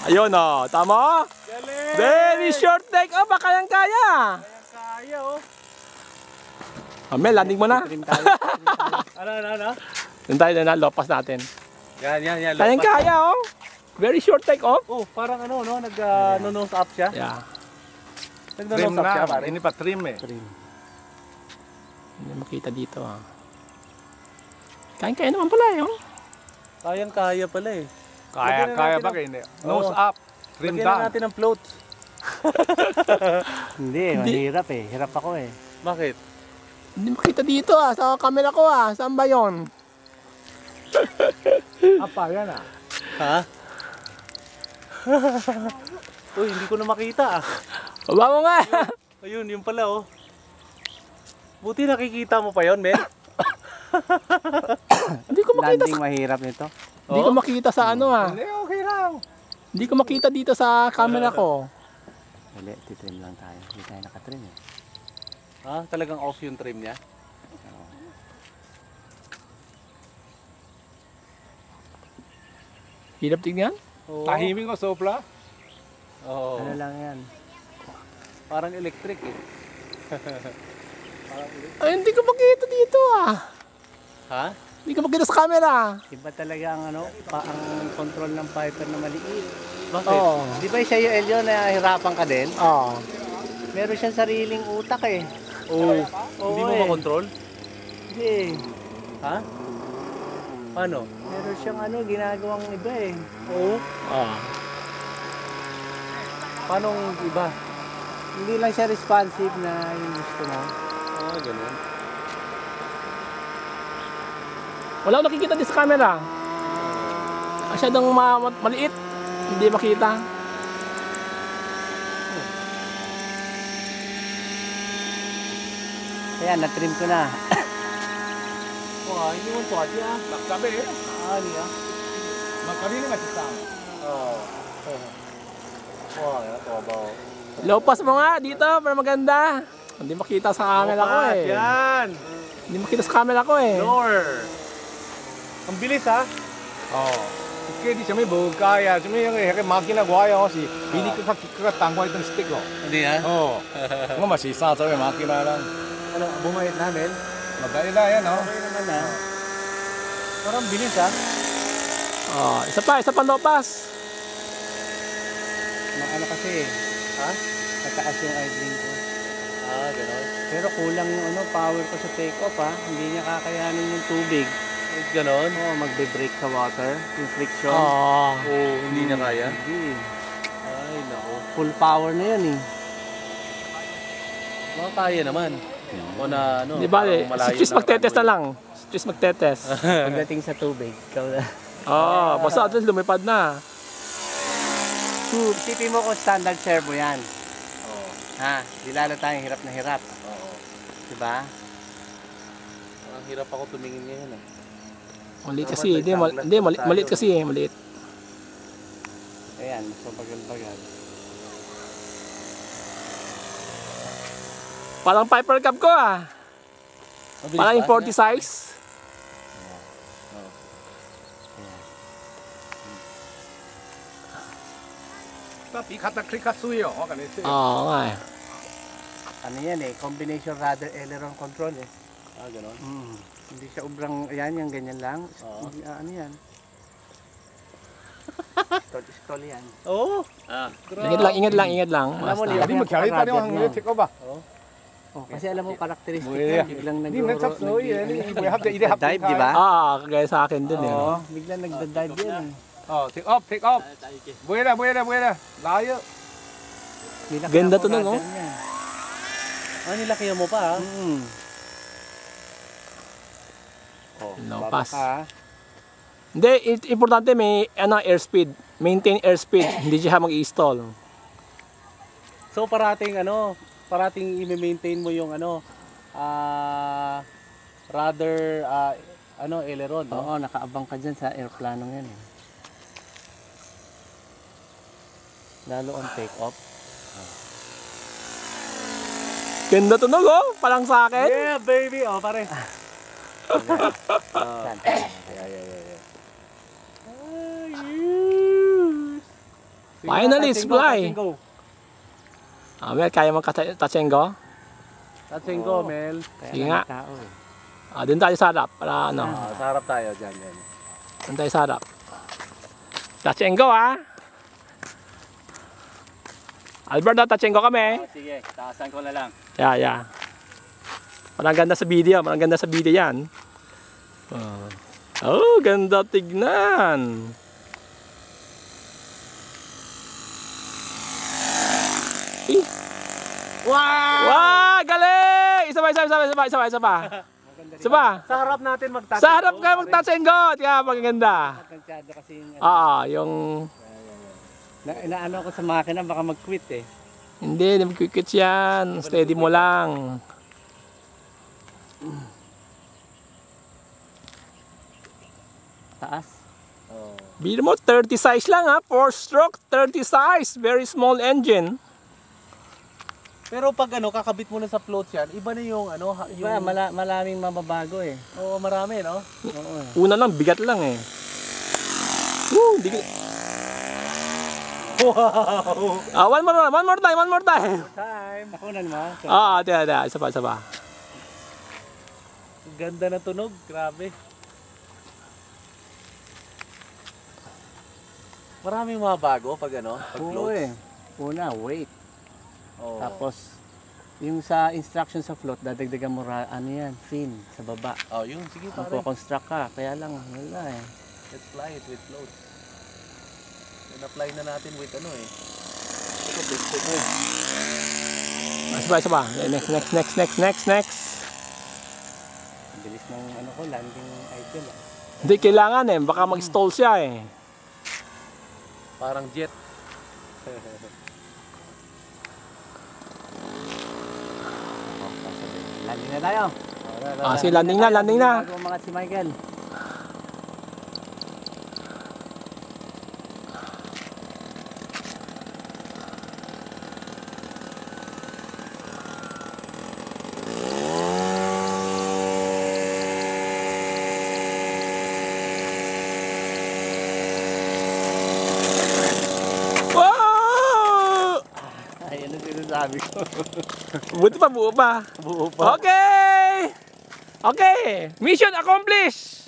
Ayun o, tama? Galing! Very short take off, kayang-kaya. Kaya oh. Mel, landing mo na. Ano? Doon tayo na, lopas natin. Yan. Kayang-kaya oh. Very short take off. Oh, parang ano, no? Nag-nose up siya. Yeah. Nag-nose up siya, pare. Ini pa trim eh. Hindi makita dito ah. Kayang-kaya naman pala eh. Oh. Kayang-kaya pala eh. Kaya ba kayo hindi? Nose up, trim Lagyan na down. natin ng float. Hindi, mahirap eh. Hirap ako eh. Bakit? Hindi makita dito ah, sa camera ko ah. Saan ba yun? Apa yan ah? Ha? Uy, hindi ko na makita ah. Baba mo nga. Ayun, yun pala oh. Buti nakikita mo pa yun, men. Hindi ko makita Landing mahirap nito. Hindi ko makita sa ano ah. Hindi, okay lang. Hindi ko makita dito sa camera ko. Hindi, titrim lang tayo. Hindi tayo nakatrim eh. Ha? Talagang off yung trim niya? Hirap tignan. Oo. Tahimik ko sopla. Oo. Ano lang yan? Parang electric eh. Ay, hindi ko makita dito ah. Ha? Hindi ko makita sa camera. Iba talaga ang ano, ang control ng Piper na maliit. Bakit? Oo. Di ba siya yung Elio na hirapan ka din? Oo. Meron siyang sariling utak eh. Oo. Oo Hindi mo eh. makontrol? Hindi. Ha? Paano? Meron siyang ano, ginagawang iba eh. Oo. Oo. Paano iba? Hindi lang siya responsive na yung gusto mo. Ah, ganun. Wala akong nakikita din sa camera. Masyadong maliit. Hindi makita. Kaya na-trim ko na. Wah, hindi mo po ati ah. Sabi eh. Ah, niya. Magkabili nga sa Oo. Wah, yan. Tabaw. Lopas mo nga dito para maganda. Hindi makita sa camera ko eh. Yan. Hindi makita sa camera ko eh. Lower. Ang bilis ha. 어. 그게 점이 뭘까야? 점이 이렇게 막히나 과야 혹시 비리 그가 당과 있던 스틱 거. Hindi ha? 어. 그거 맛이 싸서 왜 막히나랑. Ano, bumait namin? maganda yan, no? Okay naman ah. Parang bilis ha. Oh, isa pa lopas. Ano kasi, Ha? mataas yung idling ko. Ah, gano'n. Pero kulang yung ano, power ko sa take off ha. Hindi niya kakayanin yung tubig. Gano'n? Oo, magbe-break sa water. Yung friction. Oh. Oo, hindi na kaya. Hindi. Ay, nako. Full power na yan eh. Mga kaya naman. O na ano. Di ba eh, parang si malayo Chris na magtetest na runway. lang. Si Chris magtetest. Pagdating sa tubig, ikaw na. Oh, basta at least lumipad na. Isipin mo kung standard servo yan. Oo. Ha? Di lalo tayong hirap na hirap. Oo. Diba? Ang hirap ako tumingin ngayon eh. Maliit kasi, maliit kasi eh, maliit. Ayan, mas mabagal-bagal. Parang Piper Cup ko ah. Mabilis Parang yung ba? 40 size. Tapi kata klika suyo, ganito. Oo nga eh. Ano yan eh, combination rudder aileron control eh. Ah, gano'n. Hindi siya ubrang, ayan, yung ganyan lang. Oo. Hindi, ano yan? Stall yan. Oo. Ingat lang. Alam mo, Basta. Leo, Hindi mo carry pa rin ang take ba? Oh, kasi alam mo, karakteristik Buhay. yan. Biglang Hindi man sa suyo, hindi hapde ide hapde. dive, di ba? Kagaya sa akin din eh. Oo, biglang nagda-dive yan eh. 어, take off, take off. Buena. Layo. Nilaki Ganda ako to nun, rudder oh. niya. Ah, nilakihan mo pa ha? Oh, Lopas. baba ka. Hindi, importante may airspeed. Maintain airspeed. Hindi siya mag-i-stall. So parating i-maintain mo yung rudder aileron, no? Oo, nakaabang ka dyan sa airplanong yan eh. Lalo on take off. Ganda tunog oh, palang sa akin. Yeah, baby! Oh, pare. Yan. Yeah. Finally, it's fly. Touch and go. Mel, kaya mo touch and go? Touch and go, Mel. Sige nga. Tao, eh. Doon tayo sa harap. Para ano. Sa harap tayo dyan. Doon tayo sa harap. Touch and go, ha? Albert, touch and go kami. Sige, taasan ko na lang. Yeah. Parang ganda sa video. Parang ganda sa video yan. Oh, ganda tignan. Wow! Wow, galing! Isa pa. Sa harap natin mag-touch. Sa harap ka mag-touch and go. Kaya maganda. Tansado kasi yung... Yung... Inaano ko sa makina, baka mag-quit eh. Hindi magkikit yan. Steady mo lang. Taas. Bili mo, 30 size lang ha. 4-stroke, 30 size. Very small engine. Pero pag kakabit mo na sa floats yan, iba na yung Iba, maraming mababago eh. Oo, marami, no? Oo. Una lang, bigat lang eh. Woo, bigat. Wow! One more time. Time! Nakunan mo? Isa pa. Ganda na tunog, grabe. Maraming mga bago pag pag Oo floats. eh. Una, weight. Oo. Tapos, yung sa instruction sa float, dadagdagan mo fin sa baba. Oh, yun, sige pare. Magpo-construct ka, kaya lang, wala eh. Let's fly it with floats. In-apply na natin with Ito, basic mo eh. Isa pa. Next. Ang bilis ng landing idle ah. Hindi kailangan eh. Baka mag-stall siya eh. Parang jet. Landing na tayo. Sige, landing na. Bago umangat si Michael. Wow! Ay, ano sinasabi ko? Buo pa. Buo pa. Okay! Mission accomplished!